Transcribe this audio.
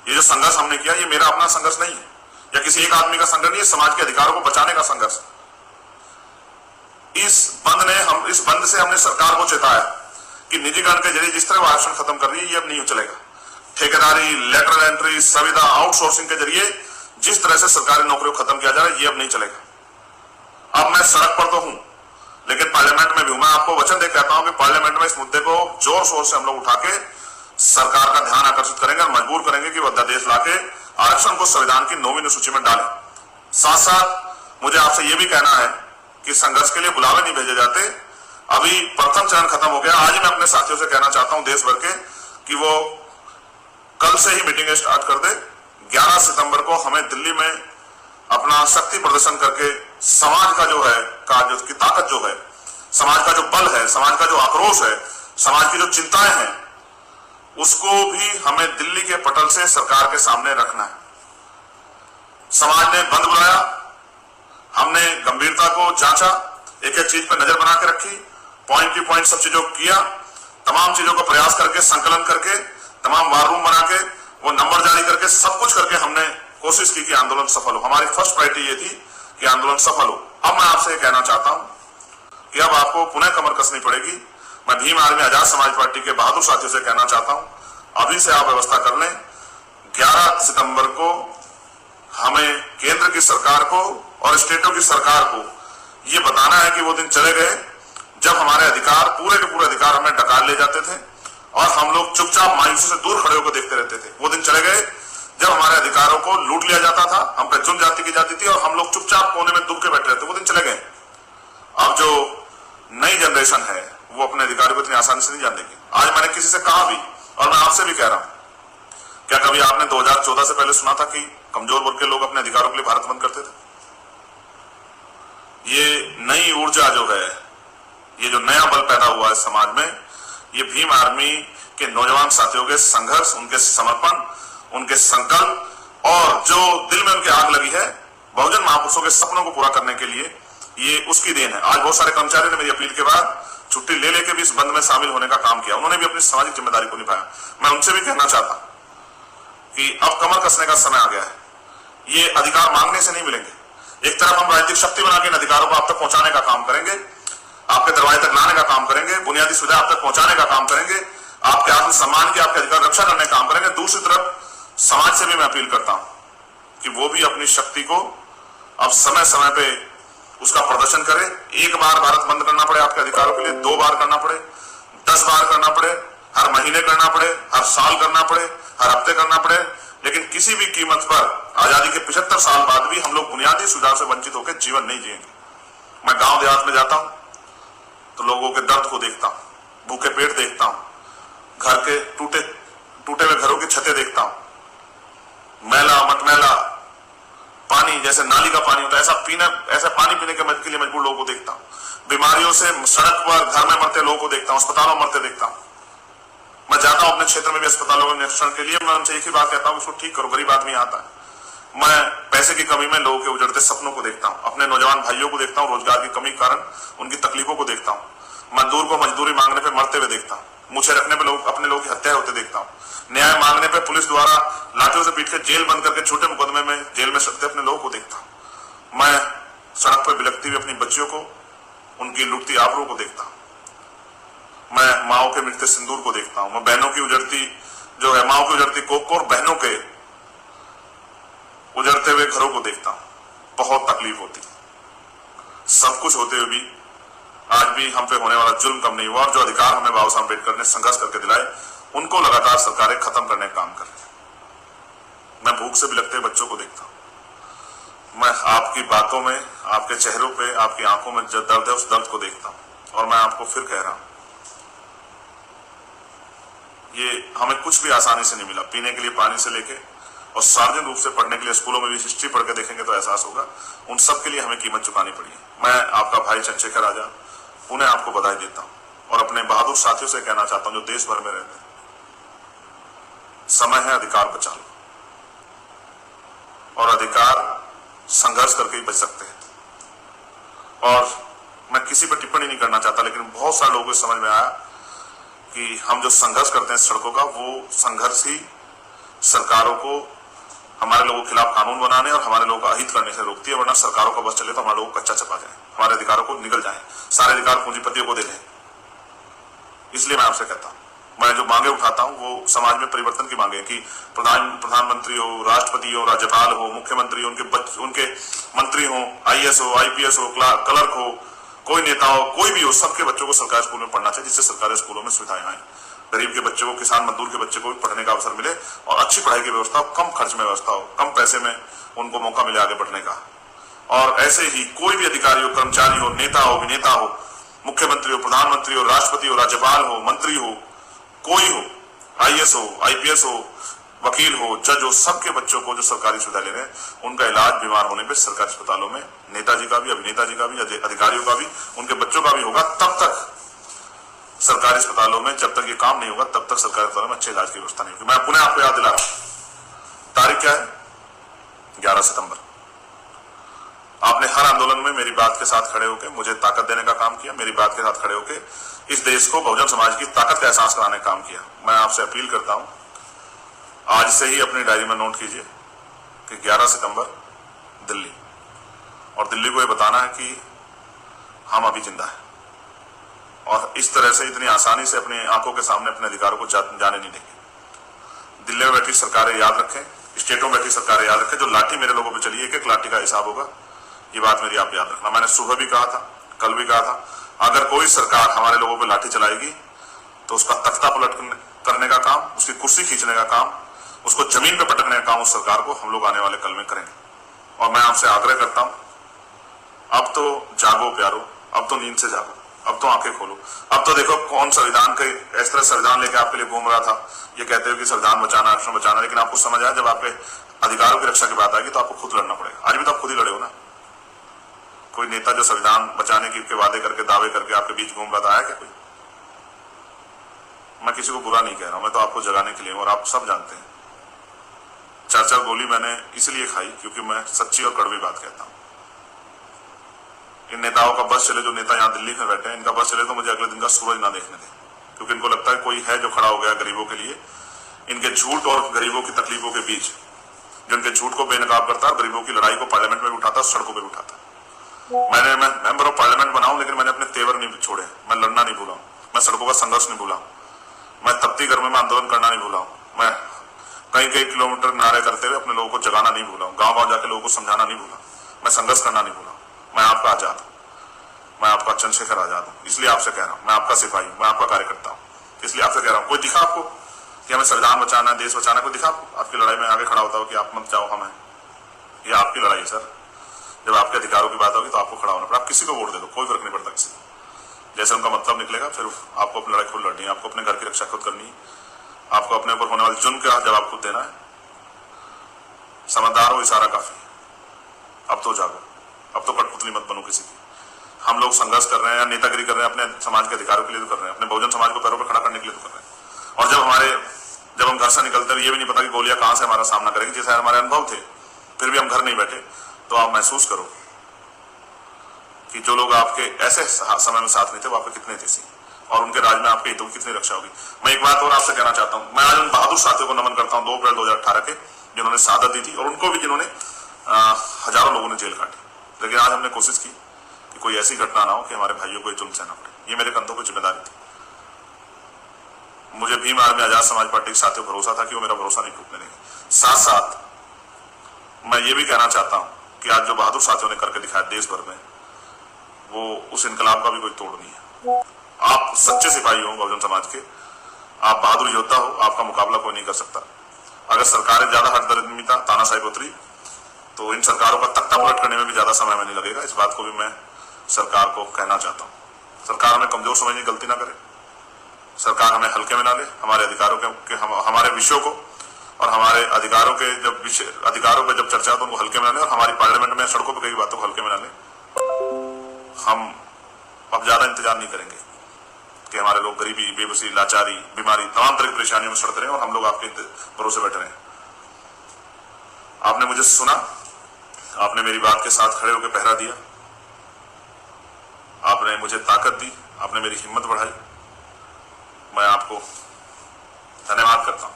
ये जो संघर्ष हमने किया, ये मेरा अपना संघर्ष नहीं है या किसी एक आदमी का संघर्ष नहीं है, समाज के अधिकारों को बचाने का संघर्ष। इस बंद से हमने सरकार को चेताया कि निजीकरण के जरिए जिस तरह वो आरक्षण खत्म कर रही है, ये अब नहीं चलेगा। ठेकेदारी, लेटरल एंट्री, संविदा, आउटसोर्सिंग के जरिए जिस तरह से सरकारी नौकरियों को खत्म किया जा रहा है, ये अब नहीं चलेगा। अब मैं सड़क पर तो हूं, लेकिन पार्लियामेंट में भी हूं। मैं आपको वचन दे कहता हूं कि पार्लियामेंट में इस मुद्दे को जोर शोर से हम लोग उठा के सरकार का ध्यान आकर्षित करेंगे और मजबूर करेंगे कि वो अध्यादेश लाके आरक्षण को संविधान की 9वीं अनुसूची में डालें। साथ साथ मुझे आपसे यह भी कहना है कि संघर्ष के लिए बुलावे नहीं भेजे जाते। अभी प्रथम चरण खत्म हो गया। आज मैं अपने साथियों से कहना चाहता हूं देश भर के कि वो कल से ही मीटिंग स्टार्ट कर दे। 11 सितंबर को हमें दिल्ली में अपना शक्ति प्रदर्शन करके समाज का जो है की ताकत जो है, समाज का जो बल है, समाज का जो आक्रोश है, समाज की जो चिंताएं हैं, उसको भी हमें दिल्ली के पटल से सरकार के सामने रखना है। समाज ने बंद बुलाया, हमने गंभीरता को जांचा, एक एक चीज पर नजर बना के रखी, पॉइंट टू पॉइंट सब चीजों को किया, तमाम चीजों का प्रयास करके, संकलन करके, तमाम वार रूम बना के, वो नंबर जारी करके, सब कुछ करके हमने कोशिश की कि आंदोलन सफल हो। हमारी फर्स्ट प्रायोरिटी ये थी कि आंदोलन सफल हो। अब मैं आपसे ये कहना चाहता हूं कि अब आपको पुनः कमर कसनी पड़ेगी। मैं भीम आर्मी आजाद समाज पार्टी के बहादुर साथियों से कहना चाहता हूं, अभी से आप व्यवस्था कर लें। 11 सितंबर को हमें केंद्र की सरकार को और स्टेटों की सरकार को ये बताना है कि वो दिन चले गए जब हमारे अधिकार, पूरे के पूरे अधिकार हमें डकार ले जाते थे और हम लोग चुपचाप मायूसी से दूर खड़े होकर देखते रहते थे। वो दिन चले गए जब हमारे अधिकारों को लूट लिया जाता था, हम पे जुल्म जाती की जाती थी और हम लोग चुपचाप कोने में दुब के बैठे रहते। वो दिन चले गए। अब जो नई जनरेशन है वो अपने अधिकारों को इतनी आसानी से नहीं जान देगी। आज मैंने किसी से कहा भी और मैं आपसे भी कह रहा हूं, क्या कभी आपने 2014 से पहले सुना था कि कमजोर वर्ग के लोग अपने अधिकारों के लिए भारत बंद करते थे? ये नई ऊर्जा जो है, ये जो नया बल पैदा हुआ है समाज में, ये भीम आर्मी के नौजवान साथियों के संघर्ष, उनके समर्पण, उनके संकल्प और जो दिल में उनकी आग लगी है बहुजन महापुरुषों के सपनों को पूरा करने के लिए, ये उसकी देन है। आज बहुत सारे कर्मचारियों ने मेरी अपील के बाद छुट्टी ले लेके भी इस बंद में शामिल होने का काम किया। उन्होंने भी अपनी सामाजिक जिम्मेदारी को निभाया। मैं उनसे भी कहना चाहता कि अब कमर कसने का समय आ गया है। ये अधिकार मांगने से नहीं मिलेंगे। एक तरफ हम राजनीतिक शक्ति बना के इन अधिकारों को आप तक पहुंचाने का काम करेंगे, आपके दरवाजे तक लाने का काम करेंगे, बुनियादी सुविधा आप तक पहुंचाने का काम करेंगे, आपके आत्मसम्मान की, आपके अधिकार रक्षा करने का काम करेंगे। दूसरी तरफ समाज से भी मैं अपील करता हूं कि वो भी अपनी शक्ति को अब समय समय पे उसका प्रदर्शन करे। एक बार भारत बंद करना पड़े आपके अधिकारों के लिए, 2 बार करना पड़े, 10 बार करना पड़े, हर महीने करना पड़े, हर साल करना पड़े, हर हफ्ते करना पड़े, लेकिन किसी भी कीमत पर आजादी के 75 साल बाद भी हम लोग बुनियादी सुविधा से वंचित होकर जीवन नहीं जिएंगे। मैं गांव देहात में जाता हूं तो लोगों के दर्द को देखता हूं, भूखे पेट देखता हूं, घर के टूटे हुए घरों की छतें देखता हूं, मैला मटमैला पानी, जैसे नाली का पानी होता है ऐसा पानी पीने के लिए मजबूर लोगों को देखता हूं। बीमारियों से सड़क पर, घर में मरते लोगों को देखता हूं, अस्पतालों में मरते देखता हूं। मैं जाता हूं अपने क्षेत्र में भी अस्पतालों में निरीक्षण के लिए। मैं उनसे एक ही बात कहता हूं, उसको ठीक करो, गरीब आदमी आता है। मैं पैसे की कमी में लोगों के उजड़ते सपनों को देखता हूं, अपने नौजवान भाइयों को देखता हूं, रोजगार की कमी के कारण उनकी तकलीफों को देखता हूं। मजदूर को मजदूरी मांगने पर मरते हुए देखता हूं, मुझे रखने पर अपने लोगों की हत्या होते देखता हूं, न्याय मांगने पे पुलिस द्वारा लाठियों से पीट के जेल बंद करके छोटे मुकदमे में जेल में सड़ते अपने लोगों को देखता हूं। मैं सड़क पर बिलखती हुई अपनी बच्चियों को, उनकी लुटती आबरू को देखता हूं। मैं माओ के मिटते सिंदूर को देखता हूं। मैं बहनों की उजड़ती जो है, माओ की उजड़ती कोख को और बहनों के उजड़ते हुए घरों को देखता हूं। बहुत तकलीफ होती। सब कुछ होते हुए भी आज भी हम पे होने वाला जुल्म कम नहीं हुआ और जो अधिकार हमें बाबा साहब अम्बेडकर ने संघर्ष करके दिलाए, उनको लगातार सरकारें खत्म करने का काम कर रही है। मैं भूख से बिलखते बच्चों को देखता हूं। मैं आपकी बातों में, आपके चेहरों पे, आपकी आंखों में जो दर्द है उस दर्द को देखता हूं। और मैं आपको फिर कह रहा हूं, ये हमें कुछ भी आसानी से नहीं मिला। पीने के लिए पानी से लेके और सार्वजनिक रूप से पढ़ने के लिए स्कूलों में भी हिस्ट्री पढ़ के देखेंगे तो एहसास होगा, उन सब के लिए हमें कीमत चुकानी पड़ी है। मैं आपका भाई चंद्रशेखर आजाद पुनः आपको बधाई देता हूं और अपने बहादुर साथियों से कहना चाहता हूं जो देश भर में रहते हैं, समय है, अधिकार बचा लो। और अधिकार संघर्ष करके ही बच सकते हैं। और मैं किसी पर टिप्पणी नहीं करना चाहता, लेकिन बहुत सारे लोगों को समझ में आया कि हम जो संघर्ष करते हैं सड़कों का, वो संघर्ष ही सरकारों को हमारे लोगों के खिलाफ कानून बनाने और हमारे लोगों का अहित करने से रोकती है, वरना सरकारों का बस चले तो हमारे लोग कच्चा चपा जाए, हमारे अधिकारों को निकल जाए, सारे अधिकार पूंजीपतियों को दे दें। इसलिए मैं आपसे कहता हूं, मैं जो मांगे उठाता हूं वो समाज में परिवर्तन की मांगे कि प्रधानमंत्री हो, राष्ट्रपति हो, राज्यपाल हो, मुख्यमंत्री हो, उनके मंत्री हो, IAS हो, IPS हो, क्लर्क हो, कोई नेता हो, कोई भी हो, सबके बच्चों को सरकारी स्कूल में पढ़ना चाहिए, जिससे सरकारी स्कूलों में सुविधाएं आए, गरीब के बच्चे को, किसान मजदूर के बच्चे को भी पढ़ने का अवसर मिले और अच्छी पढ़ाई की व्यवस्था हो, कम खर्च में व्यवस्था हो, कम पैसे में उनको मौका मिले आगे बढ़ने का। और ऐसे ही कोई भी अधिकारी हो, कर्मचारी हो, नेता हो, अभिनेता हो, मुख्यमंत्री हो, प्रधानमंत्री हो, राष्ट्रपति हो, राज्यपाल हो, मंत्री हो, कोई हो, IAS हो, IPS हो, वकील हो, जज हो, सबके बच्चों को जो सरकारी सुविधा ले रहे हैं, उनका इलाज बीमार होने पे सरकारी अस्पतालों में नेताजी का भी, अभिनेता जी का भी, अधिकारियों का भी, उनके बच्चों का भी होगा। तब तक सरकारी अस्पतालों में, जब तक ये काम नहीं होगा, तब तक सरकारी अस्पतालों में अच्छे इलाज की व्यवस्था नहीं होगी। मैं पुनः आपको याद दिला रहा हूं, तारीख क्या है? 11 सितंबर। आपने हर आंदोलन में मेरी बात के साथ खड़े होकर मुझे ताकत देने का काम किया, मेरी बात के साथ खड़े होकर इस देश को बहुजन समाज की ताकत का एहसास कराने का काम किया। मैं आपसे अपील करता हूं, आज से ही अपनी डायरी में नोट कीजिए कि 11 सितंबर दिल्ली, और दिल्ली को यह बताना है कि हम अभी जिंदा हैं और इस तरह से इतनी आसानी से अपनी आंखों के सामने अपने अधिकारों को जाने नहीं देंगे। दिल्ली में बैठी सरकारें याद रखें, स्टेटों में बैठी सरकारें याद रखें, जो लाठी मेरे लोगों पर चली, एक एक लाठी का हिसाब होगा। ये बात मेरी आप याद रखना। मैंने सुबह भी कहा था, कल भी कहा था, अगर कोई सरकार हमारे लोगों पर लाठी चलाएगी तो उसका तख्ता पलट करने का काम, उसकी कुर्सी खींचने का काम, उसको जमीन पे पटकने का काम उस सरकार को हम लोग आने वाले कल में करेंगे। और मैं आपसे आग्रह करता हूं, अब तो जागो प्यारो, अब तो नींद से जागो, अब तो आंखें खोलो। अब तो देखो कौन संविधान के इस तरह संविधान लेके आपके लिए घूम रहा था, ये कहते हो कि संविधान बचाना, आरक्षण बचाना, लेकिन आपको समझ आया जब आपके अधिकारों की रक्षा की बात आएगी तो आपको खुद लड़ना पड़ेगा। आज भी तो आप खुद ही लड़े हो ना। कोई नेता जो संविधान बचाने के वादे करके, दावे करके आपके बीच घूम रहा था, आया क्या कोई? मैं किसी को बुरा नहीं कह रहा हूं, मैं तो आपको जगाने के लिए हूं और आप सब जानते हैं। 4-4 गोली मैंने इसलिए खाई क्योंकि मैं सच्ची और कड़वी बात कहता हूं। इन नेताओं का बस चले, जो नेता यहाँ दिल्ली में बैठे हैं, इनका बस चले तो मुझे अगले दिन का सूरज ना देखने दें, क्योंकि इनको लगता है कोई है जो खड़ा हो गया गरीबों के लिए। इनके झूठ और गरीबों की तकलीफों के बीच, जो इनके झूठ को बेनकाब करता है, गरीबों की लड़ाई को पार्लियामेंट में भी मैं सड़कों पर उठाता। मैं मेंबर ऑफ पार्लियामेंट बनाऊं, लेकिन मैंने अपने तेवर नहीं छोड़े, मैं लड़ना नहीं भूला, मैं सड़कों का संघर्ष नहीं भूला, मैं तपती गर्मी में आंदोलन करना नहीं भूला, मैं कई किलोमीटर नारे करते हुए अपने लोगों को जगाना नहीं भूला, गांव जाके लोगों को समझाना नहीं भूला, मैं संघर्ष करना नहीं भूला। मैं आपका आजाद हूं, मैं आपका चंद्रशेखर आजाद हूं, इसलिए आपसे कह रहा हूं। मैं आपका सिपाही हूं, मैं आपका कार्यकर्ता हूं, इसलिए आपसे कह रहा हूं। कोई दिखा आपको कि हमें संविधान बचाना, देश बचाना, कोई दिखा आपकी लड़ाई में आगे खड़ा होता हो कि आप मत जाओ, हमें? ये आपकी लड़ाई है सर। जब आपके अधिकारों की बात होगी तो आपको खड़ा होना पड़ेगा। आप किसी को वोट दे दो, कोई फर्क नहीं पड़ता किसी को, जैसे उनका मतलब निकलेगा, फिर आपको अपनी लड़ाई खुद लड़नी है, आपको अपने घर की रक्षा खुद करनी है, आपको अपने ऊपर होने वाले जुर्म का जवाब खुद देना है। समझदार हो, इशारा काफी। अब तो जागो, अब तो कठपुतली मत बनो किसी की। हम लोग संघर्ष कर रहे हैं, नेतागिरी कर रहे हैं, अपने समाज के अधिकारों के लिए तो कर रहे हैं, अपने बहुजन समाज को पैरों पर खड़ा करने के लिए तो कर रहे हैं। और जब हम घर से निकलते हैं, ये भी नहीं पता कि गोलियां कहां से हमारा सामना करेंगी, जैसे हमारे अनुभव थे, फिर भी हम घर नहीं बैठे। तो आप महसूस करो कि जो लोग आपके ऐसे समय में साथ नहीं थे, वो आपके कितने थे और उनके राज में आपके हितों की कितनी रक्षा होगी। मैं एक बात और आपसे कहना चाहता हूं, मैं आज उन बहादुर साथियों को नमन करता हूं 2 अप्रैल 2018 के, जिन्होंने शहादत दी थी, और उनको भी जिन्होंने हजारों लोगों ने जेल काटी। लेकिन आज हमने कोशिश की कि कोई ऐसी घटना ना हो कि हमारे भाइयों को जुल्म सहना पड़े। ये मेरे कंधों पर जिम्मेदारी थी। मुझे भीम आर्मी आजाद समाज पार्टी के साथियों भरोसा था कि वो मेरा भरोसा नहीं टूटने देंगे। साथ साथ मैं ये भी कहना चाहता हूं कि आज जो बहादुर साथियों ने करके दिखाया देश भर में, वो उस इनकलाब का भी कोई तोड़ नहीं है। आप सच्चे सिपाही हो बहुजन समाज के, आप बहादुर योद्धा हो, आपका मुकाबला कोई नहीं कर सकता। अगर सरकारें ज्यादा हठधर्मिता, तानाशाही उतरी तो इन सरकारों का तख्ता पलट करने में भी ज्यादा समय नहीं लगेगा। इस बात को भी मैं सरकार को कहना चाहता हूं। सरकार हमें कमजोर समझने की गलती ना करे, सरकार हमें हल्के में ना ले, हमारे अधिकारों के हमारे विषयों को और हमारे अधिकारों के अधिकारों पे जब चर्चा हो तो उनको हल्के में ना ले, और हमारी पार्लियामेंट में सड़कों पर कई बातों को हल्के में ना ले। हम अब ज्यादा इंतजार नहीं करेंगे कि हमारे लोग गरीबी, बेबसी, लाचारी, बीमारी, तमाम तरह की परेशानियों में सड़ते रहे और हम लोग आपके भरोसे बैठे रहे। आपने मुझे सुना, आपने मेरी बात के साथ खड़े होकर पहरा दिया, आपने मुझे ताकत दी, आपने मेरी हिम्मत बढ़ाई। मैं आपको धन्यवाद करता हूं।